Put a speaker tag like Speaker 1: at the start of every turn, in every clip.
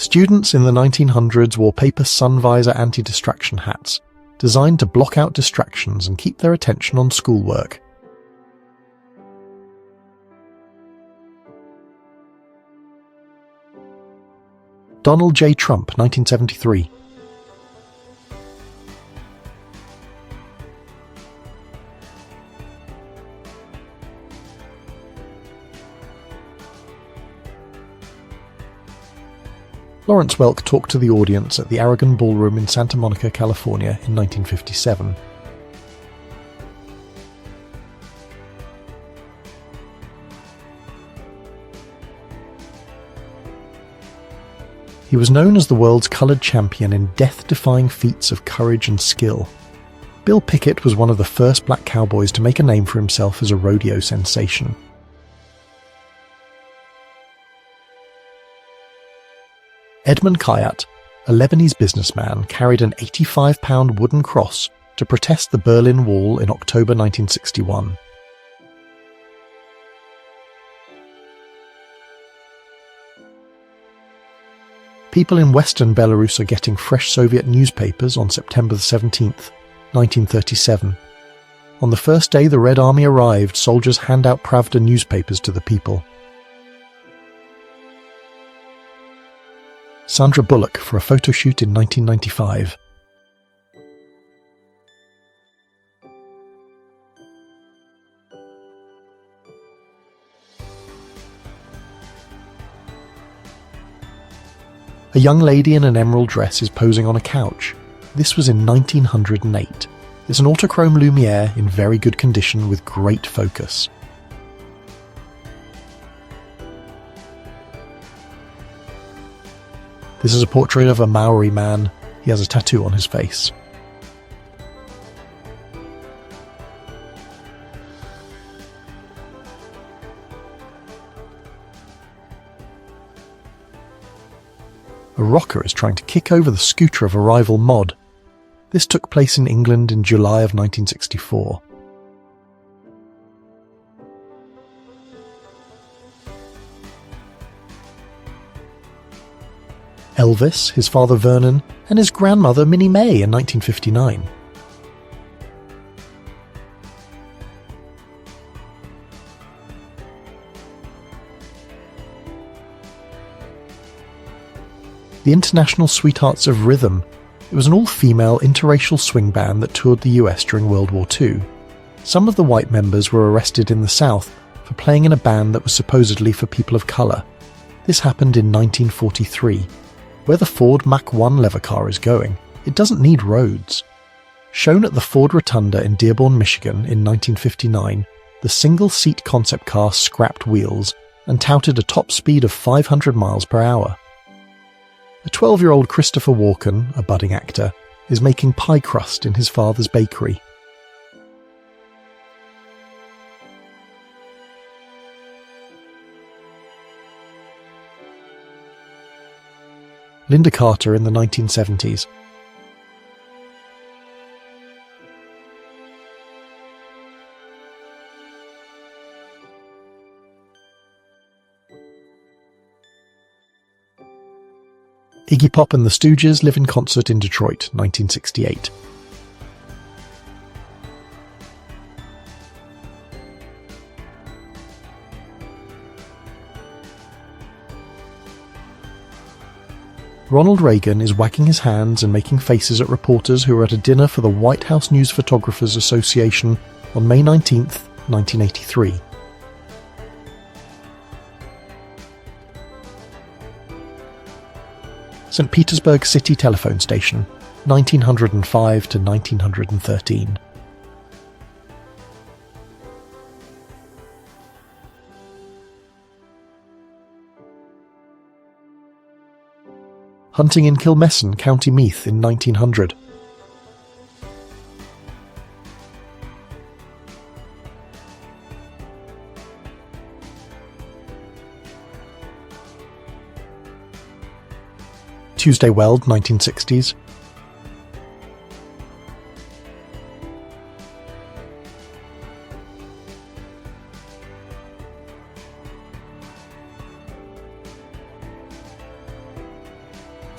Speaker 1: Students in the 1900s wore paper sun visor anti-distraction hats, designed to block out distractions and keep their attention on schoolwork. Donald J. Trump, 1973. Lawrence Welk talked to the audience at the Aragon Ballroom in Santa Monica, California in 1957. He was known as the world's coloured champion in death-defying feats of courage and skill. Bill Pickett was one of the first black cowboys to make a name for himself as a rodeo sensation. Edmund Kayat, a Lebanese businessman, carried an 85-pound wooden cross to protest the Berlin Wall in October 1961. People in western Belarus are getting fresh Soviet newspapers on September 17, 1937. On the first day the Red Army arrived, soldiers hand out Pravda newspapers to the people. Sandra Bullock for a photo shoot in 1995. A young lady in an emerald dress is posing on a couch. This was in 1908. It's an autochrome Lumiere in very good condition with great focus. This is a portrait of a Maori man. He has a tattoo on his face. A rocker is trying to kick over the scooter of a rival mod. This took place in England in July of 1964. Elvis, his father Vernon, and his grandmother Minnie May in 1959. The International Sweethearts of Rhythm. It was an all-female interracial swing band that toured the US during World War II. Some of the white members were arrested in the South for playing in a band that was supposedly for people of colour. This happened in 1943. Where the Ford Mach 1 lever car is going, it doesn't need roads. Shown at the Ford Rotunda in Dearborn, Michigan in 1959, the single-seat concept car scrapped wheels and touted a top speed of 500 miles per hour. A 12-year-old Christopher Walken, a budding actor, is making pie crust in his father's bakery. Linda Carter in the 1970s. Iggy Pop and the Stooges live in concert in Detroit, 1968. Ronald Reagan is wagging his hands and making faces at reporters who are at a dinner for the White House News Photographers Association on May 19, 1983. St. Petersburg City Telephone Station, 1905 to 1913. Hunting in Kilmessan, County Meath in 1900. Tuesday Weld, 1960s.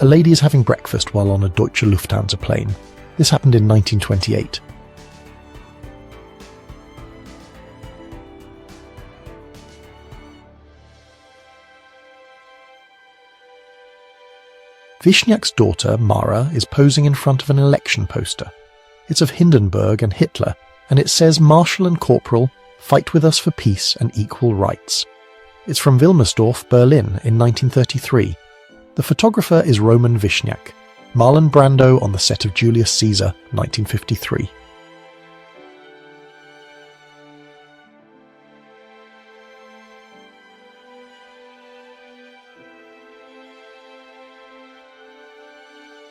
Speaker 1: A lady is having breakfast while on a Deutsche Lufthansa plane. This happened in 1928. Wiśniak's daughter, Mara, is posing in front of an election poster. It's of Hindenburg and Hitler, and it says, "Marshal and Corporal, fight with us for peace and equal rights." It's from Wilmersdorf, Berlin, in 1933. The photographer is Roman Wiśniak. Marlon Brando on the set of Julius Caesar, 1953.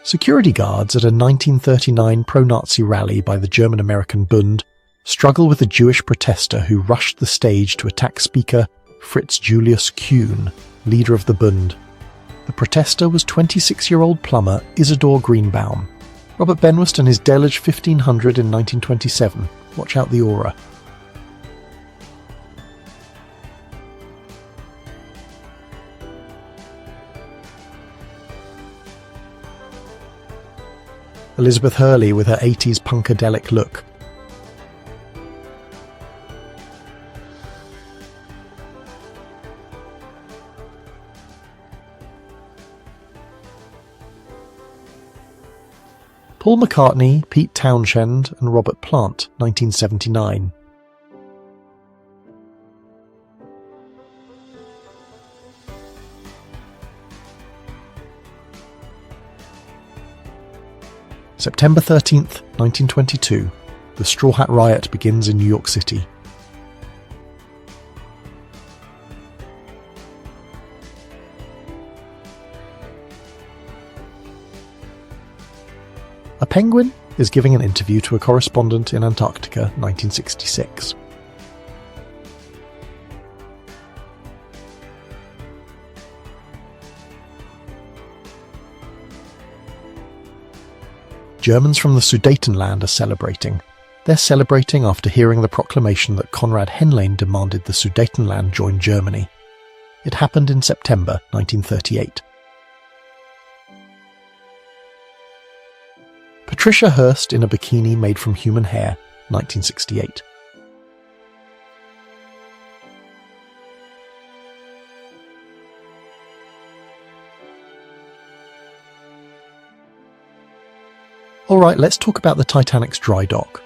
Speaker 1: Security guards at a 1939 pro-Nazi rally by the German-American Bund struggle with a Jewish protester who rushed the stage to attack Speaker Fritz Julius Kuhn, leader of the Bund. The protester was 26-year-old plumber Isidor Greenbaum. Robert Benwast and his Delage 1500 in 1927. Watch out the aura. Elizabeth Hurley with her 80s punkadelic look. Paul McCartney, Pete Townshend and Robert Plant, 1979. September 13th, 1922. The Straw Hat Riot begins in New York City. A penguin is giving an interview to a correspondent in Antarctica, 1966. Germans from the Sudetenland are celebrating. They're celebrating after hearing the proclamation that Konrad Henlein demanded the Sudetenland join Germany. It happened in September 1938. Patricia Hearst in a bikini made from human hair, 1968. Alright, let's talk about the Titanic's dry dock.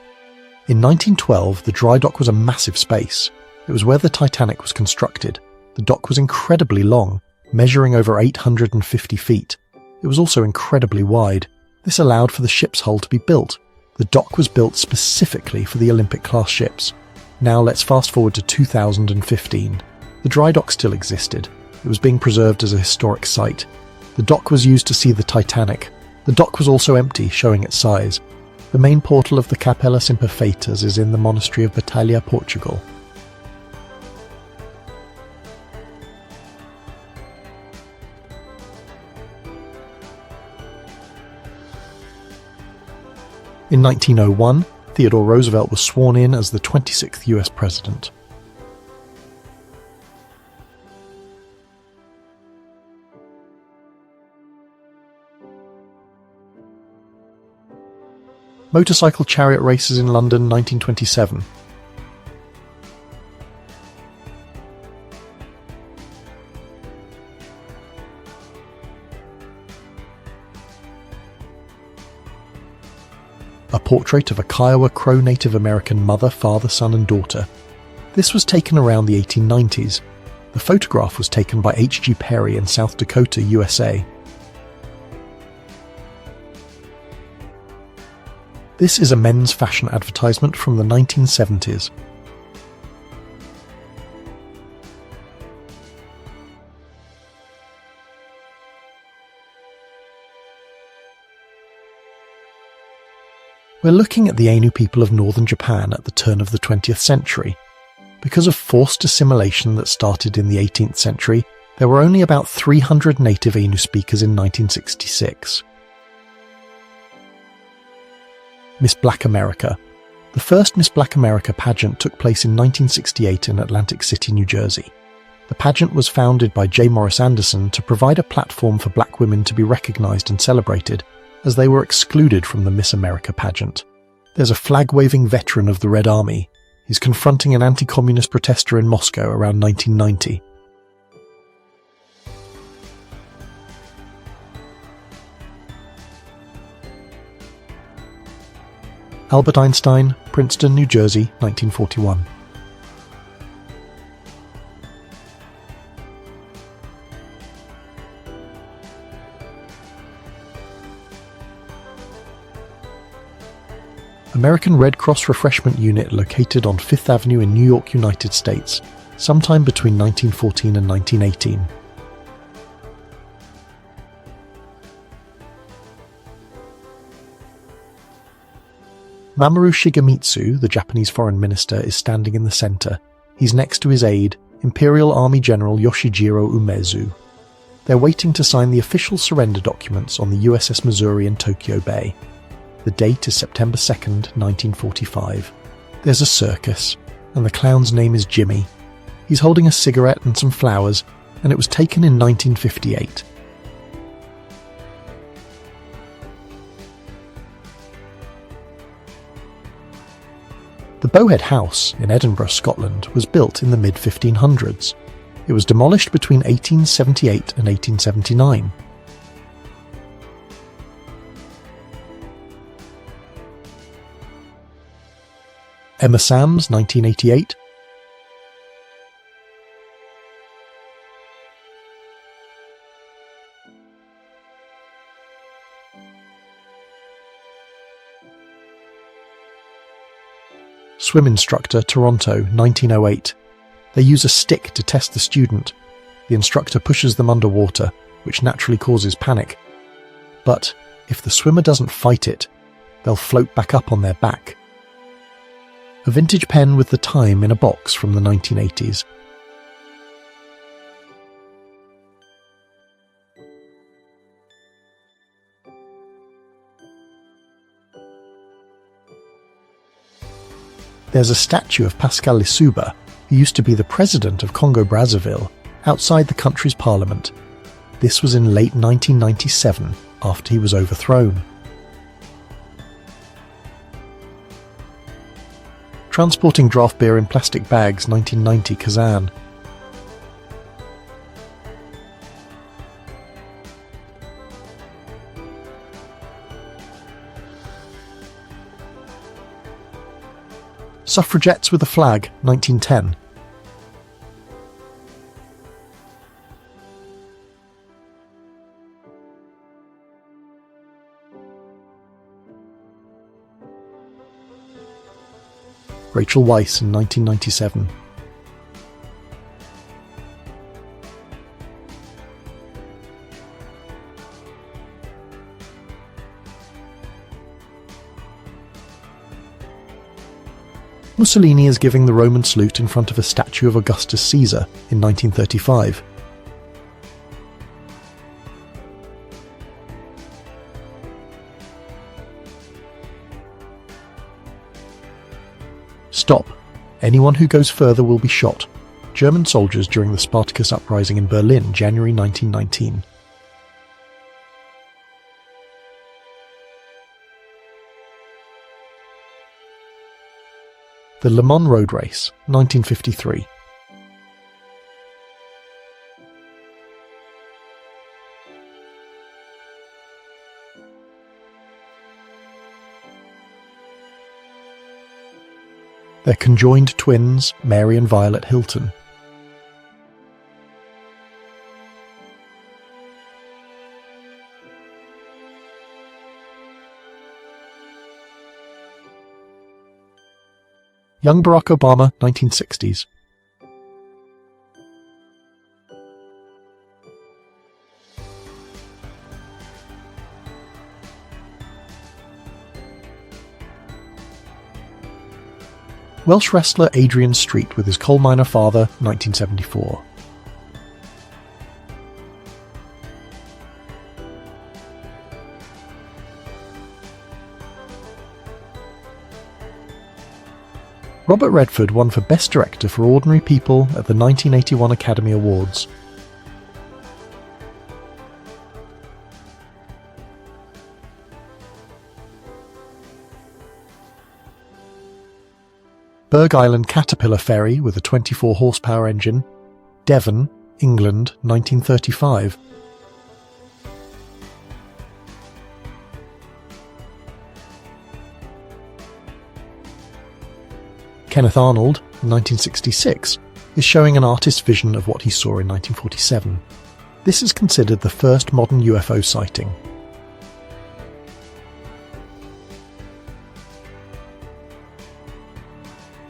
Speaker 1: In 1912, the dry dock was a massive space. It was where the Titanic was constructed. The dock was incredibly long, measuring over 850 feet. It was also incredibly wide. This allowed for the ship's hull to be built. The dock was built specifically for the Olympic-class ships. Now let's fast forward to 2015. The dry dock still existed. It was being preserved as a historic site. The dock was used to see the Titanic. The dock was also empty, showing its size. The main portal of the Capelas Imperfeitas is in the monastery of Batalha, Portugal. In 1901, Theodore Roosevelt was sworn in as the 26th US president. Motorcycle chariot races in London, 1927. A portrait of a Kiowa Crow Native American mother, father, son and daughter. This was taken around the 1890s. The photograph was taken by H.G. Perry in South Dakota, USA. This is a men's fashion advertisement from the 1970s. We're looking at the Ainu people of northern Japan at the turn of the 20th century. Because of forced assimilation that started in the 18th century, there were only about 300 native Ainu speakers in 1966. Miss Black America. The first Miss Black America pageant took place in 1968 in Atlantic City, New Jersey. The pageant was founded by J. Morris Anderson to provide a platform for black women to be recognised and celebrated, as they were excluded from the Miss America pageant. There's a flag-waving veteran of the Red Army. He's confronting an anti-communist protester in Moscow around 1990. Albert Einstein, Princeton, New Jersey, 1941. American Red Cross Refreshment Unit located on Fifth Avenue in New York, United States, sometime between 1914 and 1918. Mamoru Shigemitsu, the Japanese foreign minister, is standing in the center. He's next to his aide, Imperial Army General Yoshijiro Umezu. They're waiting to sign the official surrender documents on the USS Missouri in Tokyo Bay. The date is September 2nd, 1945. There's a circus, and the clown's name is Jimmy. He's holding a cigarette and some flowers, and it was taken in 1958. The Bowhead House in Edinburgh, Scotland, was built in the mid-1500s. It was demolished between 1878 and 1879. Emma Samms, 1988. Swim instructor, Toronto, 1908. They use a stick to test the student. The instructor pushes them underwater, which naturally causes panic. But if the swimmer doesn't fight it, they'll float back up on their back. A vintage pen with the time in a box from the 1980s. There's a statue of Pascal Lissouba, who used to be the president of Congo-Brazzaville, outside the country's parliament. This was in late 1997, after he was overthrown. Transporting draft beer in plastic bags, 1990, Kazan. Suffragettes with a flag, 1910. Rachel Weisz in 1997. Mussolini is giving the Roman salute in front of a statue of Augustus Caesar in 1935. Stop. Anyone who goes further will be shot. German soldiers during the Spartacus uprising in Berlin, January 1919. The Le Mans Road Race, 1953. Their conjoined twins, Mary and Violet Hilton. Young Barack Obama, 1960s. Welsh wrestler Adrian Street with his coal miner father, 1974. Robert Redford won for Best Director for Ordinary People at the 1981 Academy Awards. Berg Island Caterpillar ferry with a 24 horsepower engine, Devon, England, 1935. Kenneth Arnold, in 1966, is showing an artist's vision of what he saw in 1947. This is considered the first modern UFO sighting.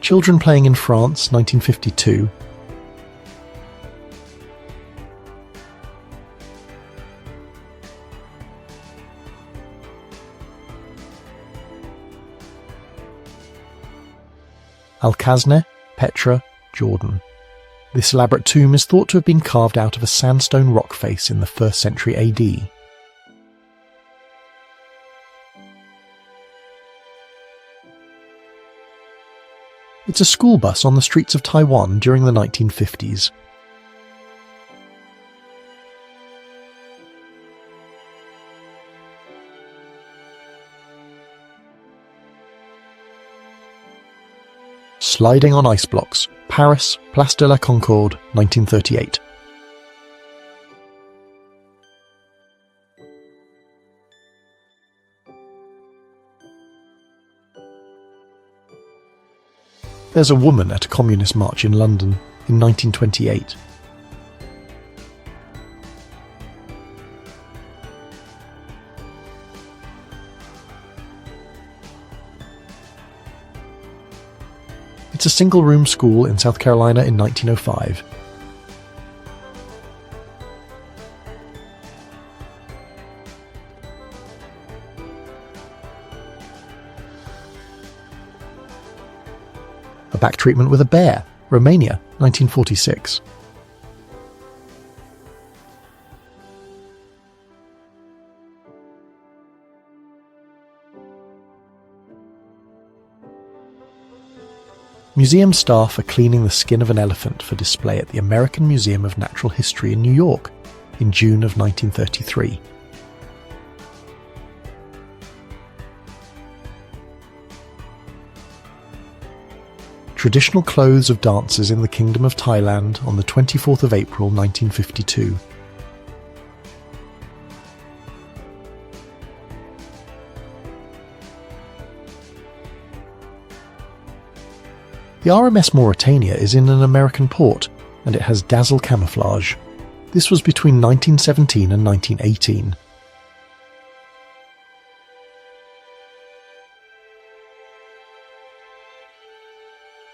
Speaker 1: Children Playing in France, 1952. Alcazne, Petra, Jordan. This elaborate tomb is thought to have been carved out of a sandstone rock face in the 1st century AD. It's a school bus on the streets of Taiwan during the 1950s. Sliding on ice blocks, Paris, Place de la Concorde, 1938. There's a woman at a communist march in London in 1928. It's a single-room school in South Carolina in 1905. A back treatment with a bear, Romania, 1946. Museum staff are cleaning the skin of an elephant for display at the American Museum of Natural History in New York in June of 1933. Traditional clothes of dancers in the Kingdom of Thailand on the 24th of April 1952. The RMS Mauritania is in an American port, and it has dazzle camouflage. This was between 1917 and 1918.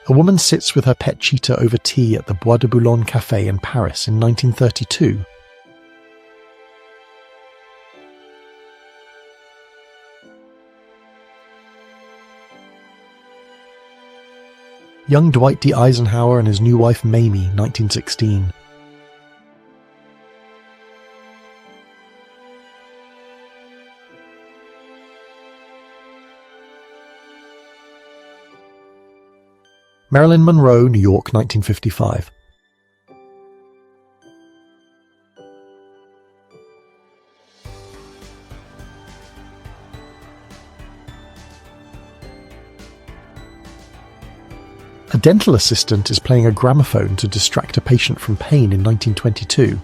Speaker 1: A woman sits with her pet cheetah over tea at the Bois de Boulogne Café in Paris in 1932. Young Dwight D. Eisenhower and his new wife Mamie, 1916. Marilyn Monroe, New York, 1955. A dental assistant is playing a gramophone to distract a patient from pain in 1922.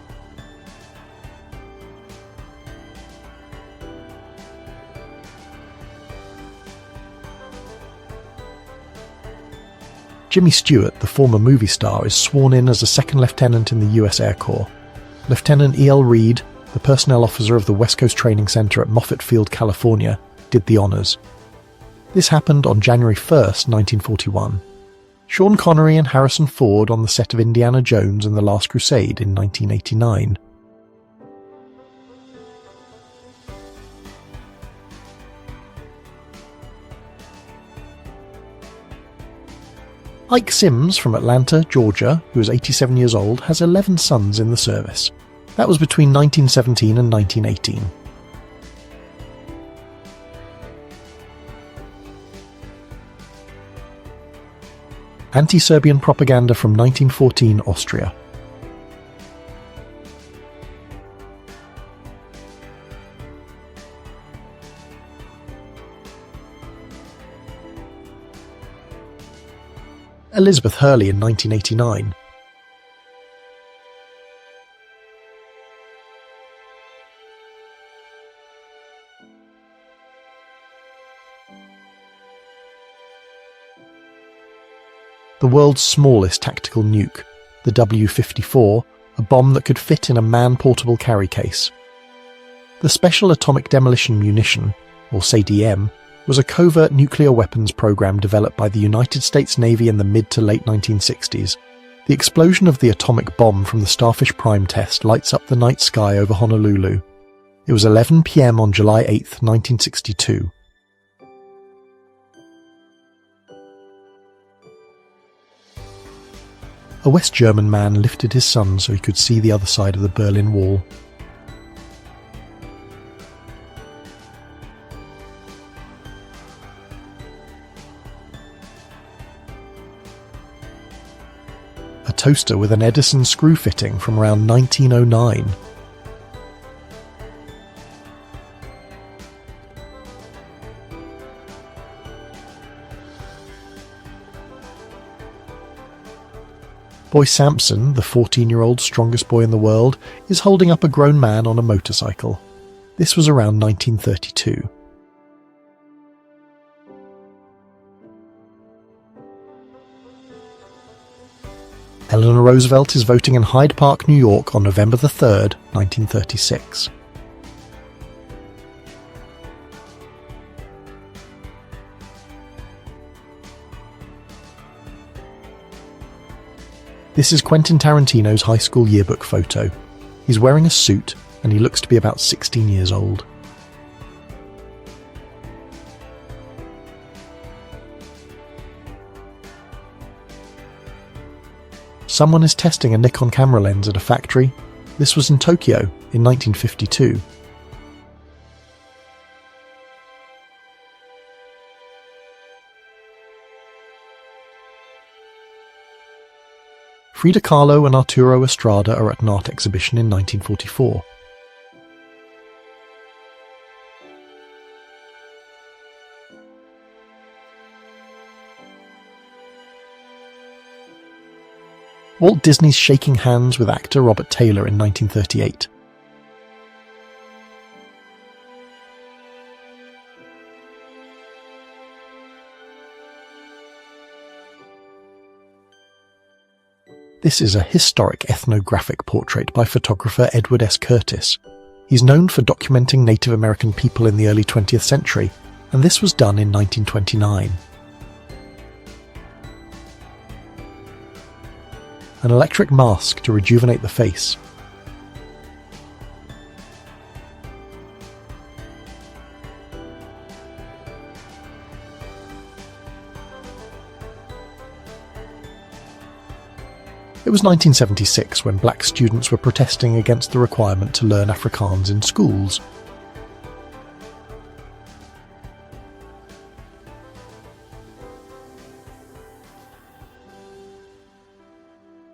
Speaker 1: Jimmy Stewart, the former movie star, is sworn in as a second lieutenant in the US Air Corps. Lieutenant E.L. Reed, the personnel officer of the West Coast Training Center at Moffett Field, California, did the honors. This happened on January 1st, 1941. Sean Connery and Harrison Ford on the set of Indiana Jones and the Last Crusade in 1989. Ike Sims from Atlanta, Georgia, who is 87 years old, has 11 sons in the service. That was between 1917 and 1918. Anti-Serbian propaganda from 1914 Austria. Elizabeth Hurley in 1989. The world's smallest tactical nuke, the W-54, a bomb that could fit in a man-portable carry case. The Special Atomic Demolition Munition, or SADM, was a covert nuclear weapons program developed by the United States Navy in the mid to late 1960s. The explosion of the atomic bomb from the Starfish Prime test lights up the night sky over Honolulu. It was 11 p.m. on July 8, 1962. A West German man lifted his son so he could see the other side of the Berlin Wall. A toaster with an Edison screw fitting from around 1909. Boy Samson, the 14-year-old strongest boy in the world, is holding up a grown man on a motorcycle. This was around 1932. Eleanor Roosevelt is voting in Hyde Park, New York on November 3rd, 1936. This is Quentin Tarantino's high school yearbook photo. He's wearing a suit and he looks to be about 16 years old. Someone is testing a Nikon camera lens at a factory. This was in Tokyo in 1952. Frida Kahlo and Arturo Estrada are at an art exhibition in 1944. Walt Disney's shaking hands with actor Robert Taylor in 1938. This is a historic ethnographic portrait by photographer Edward S. Curtis. He's known for documenting Native American people in the early 20th century, and this was done in 1929. An electric mask to rejuvenate the face. It was 1976 when black students were protesting against the requirement to learn Afrikaans in schools.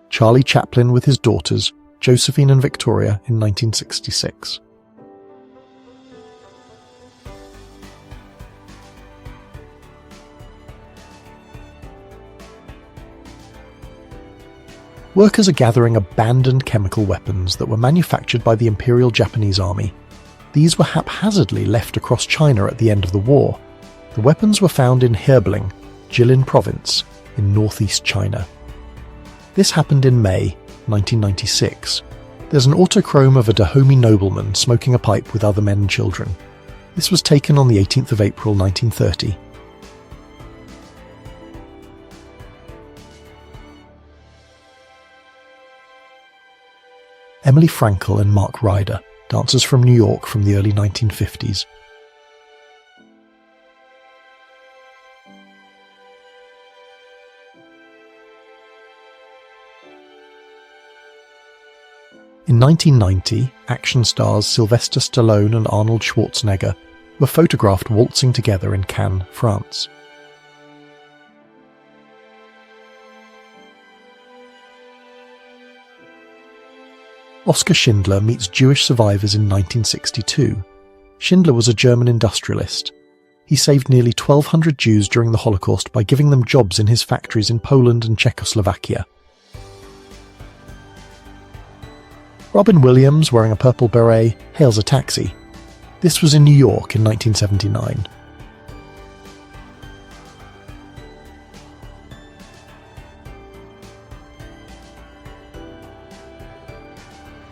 Speaker 1: Charlie Chaplin with his daughters, Josephine and Victoria, in 1966. Workers are gathering abandoned chemical weapons that were manufactured by the Imperial Japanese Army. These were haphazardly left across China at the end of the war. The weapons were found in Herbling, Jilin Province, in northeast China. This happened in May 1996. There's an autochrome of a Dahomey nobleman smoking a pipe with other men and children. This was taken on the 18th of April 1930. Emily Frankel and Mark Ryder, dancers from New York from the early 1950s. In 1990, action stars Sylvester Stallone and Arnold Schwarzenegger were photographed waltzing together in Cannes, France. Oskar Schindler meets Jewish survivors in 1962. Schindler was a German industrialist. He saved nearly 1,200 Jews during the Holocaust by giving them jobs in his factories in Poland and Czechoslovakia. Robin Williams, wearing a purple beret, hails a taxi. This was in New York in 1979.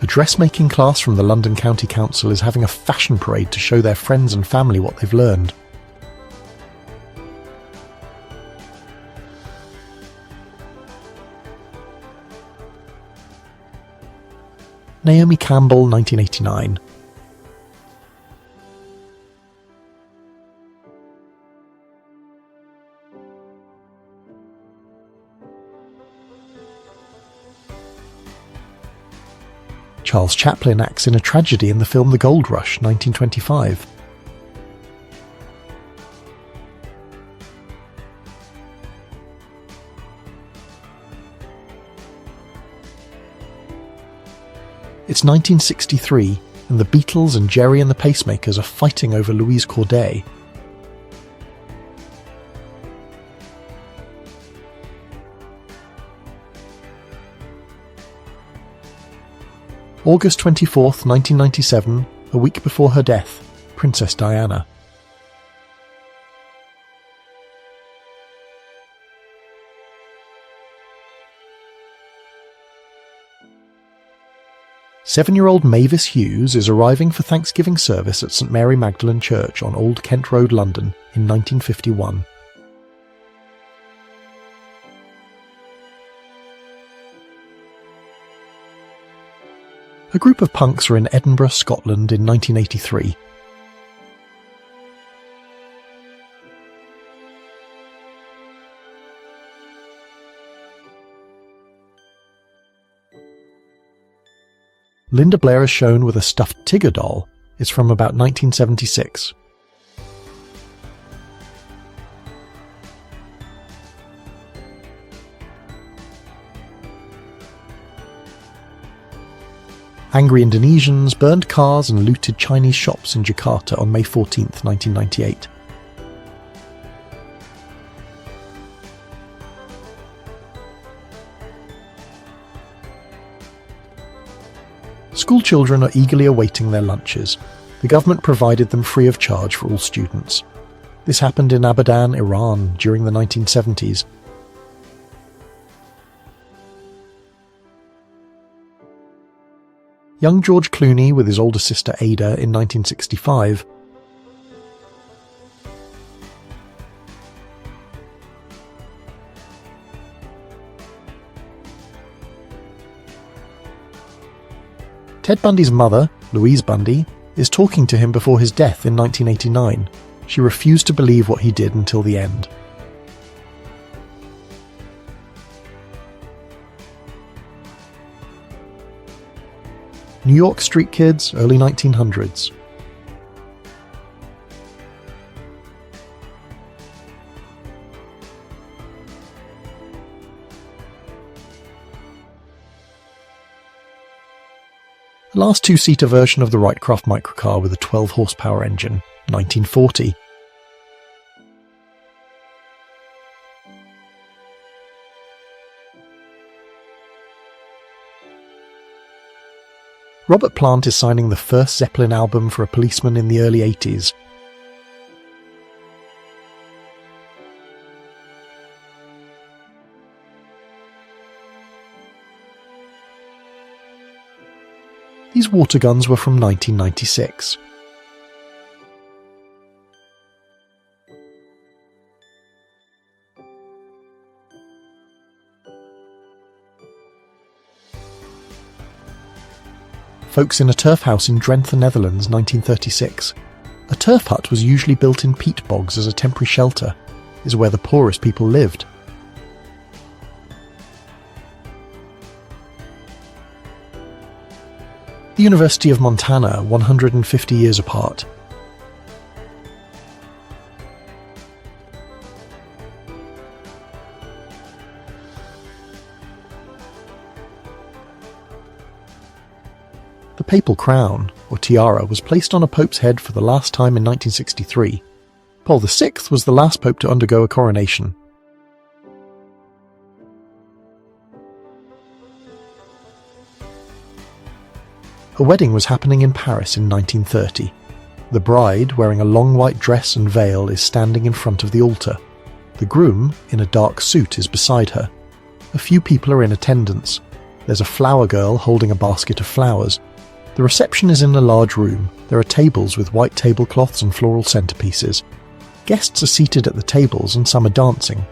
Speaker 1: A dressmaking class from the London County Council is having a fashion parade to show their friends and family what they've learned. Naomi Campbell, 1989. Charles Chaplin acts in a tragedy in the film The Gold Rush, 1925. It's 1963, and the Beatles and Jerry and the Pacemakers are fighting over Louise Corday. August 24th, 1997, a week before her death, Princess Diana. Seven-year-old Mavis Hughes is arriving for Thanksgiving service at St Mary Magdalene Church on Old Kent Road, London, in 1951. A group of punks are in Edinburgh, Scotland in 1983. Linda Blair is shown with a stuffed Tigger doll. It's from about 1976. Angry Indonesians burned cars and looted Chinese shops in Jakarta on May 14, 1998. School children are eagerly awaiting their lunches. The government provided them free of charge for all students. This happened in Abadan, Iran, during the 1970s. Young George Clooney with his older sister Ada in 1965. Ted Bundy's mother, Louise Bundy, is talking to him before his death in 1989. She refused to believe what he did until the end. New York Street Kids, early 1900s. The last two-seater version of the Wrightcraft microcar with a 12-horsepower engine, 1940. Robert Plant is signing the first Zeppelin album for a policeman in the early 80s. These water guns were from 1996. Folks in a turf house in Drenthe, Netherlands, 1936. A turf hut was usually built in peat bogs as a temporary shelter. Is where the poorest people lived. The University of Montana, 150 years apart. papal crown, or tiara, was placed on a pope's head for the last time in 1963. Paul VI was the last pope to undergo a coronation. A wedding was happening in Paris in 1930. The bride, wearing a long white dress and veil, is standing in front of the altar. The groom, in a dark suit, is beside her. A few people are in attendance. There's a flower girl holding a basket of flowers. The reception is in a large room. There are tables with white tablecloths and floral centerpieces. Guests are seated at the tables and some are dancing.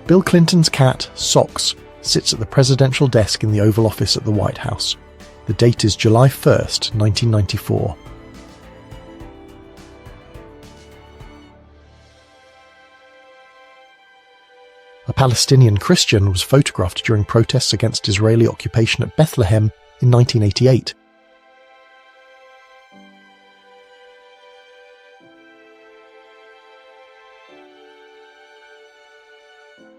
Speaker 1: Bill Clinton's cat, Socks, sits at the presidential desk in the Oval Office at the White House. The date is July 1st, 1994. A Palestinian Christian was photographed during protests against Israeli occupation at Bethlehem in 1988.